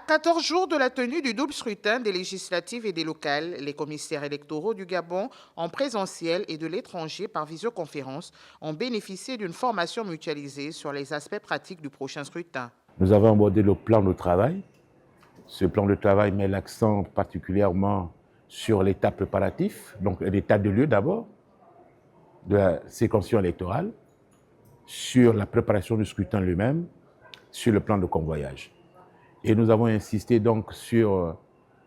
14 jours de la tenue du double scrutin des législatives et des locales, les commissaires électoraux du Gabon en présentiel et de l'étranger par visioconférence ont bénéficié d'une formation mutualisée sur les aspects pratiques du prochain scrutin. Nous avons abordé le plan de travail. Ce plan de travail met l'accent particulièrement sur l'état préparatif, donc l'état de lieu d'abord, de la séquenciation électorale, sur la préparation du scrutin lui-même, sur le plan de convoyage. Et nous avons insisté donc sur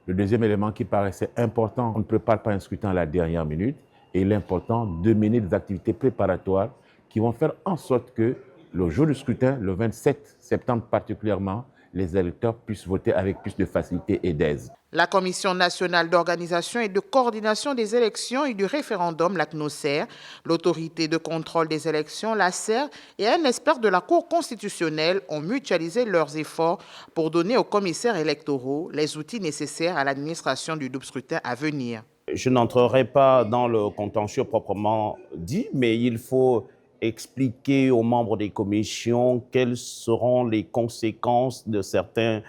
le deuxième élément qui paraissait important. On ne prépare pas un scrutin à la dernière minute et il est important de mener des activités préparatoires qui vont faire en sorte que le jour du scrutin, le 27 septembre particulièrement, les électeurs puissent voter avec plus de facilité et d'aise. La Commission nationale d'organisation et de coordination des élections et du référendum, la CNOSER, l'autorité de contrôle des élections, la CER, et un expert de la Cour constitutionnelle ont mutualisé leurs efforts pour donner aux commissaires électoraux les outils nécessaires à l'administration du double scrutin à venir. Je n'entrerai pas dans le contentieux proprement dit, mais il faut expliquer aux membres des commissions quelles seront les conséquences de certains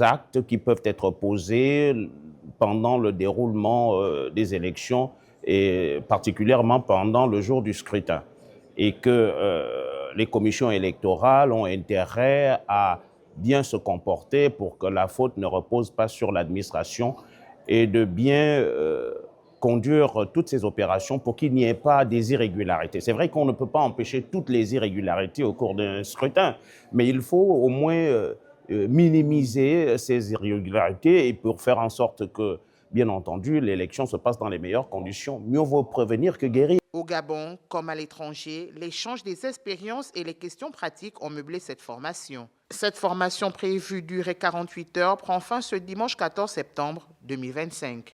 actes qui peuvent être posés pendant le déroulement des élections et particulièrement pendant le jour du scrutin. Et que les commissions électorales ont intérêt à bien se comporter pour que la faute ne repose pas sur l'administration et de bien conduire toutes ces opérations pour qu'il n'y ait pas des irrégularités. C'est vrai qu'on ne peut pas empêcher toutes les irrégularités au cours d'un scrutin, mais il faut au moins minimiser ces irrégularités et pour faire en sorte que, bien entendu, l'élection se passe dans les meilleures conditions. Mieux vaut prévenir que guérir. Au Gabon, comme à l'étranger, l'échange des expériences et les questions pratiques ont meublé cette formation. Cette formation prévue durer 48 heures prend fin ce dimanche 14 septembre 2025.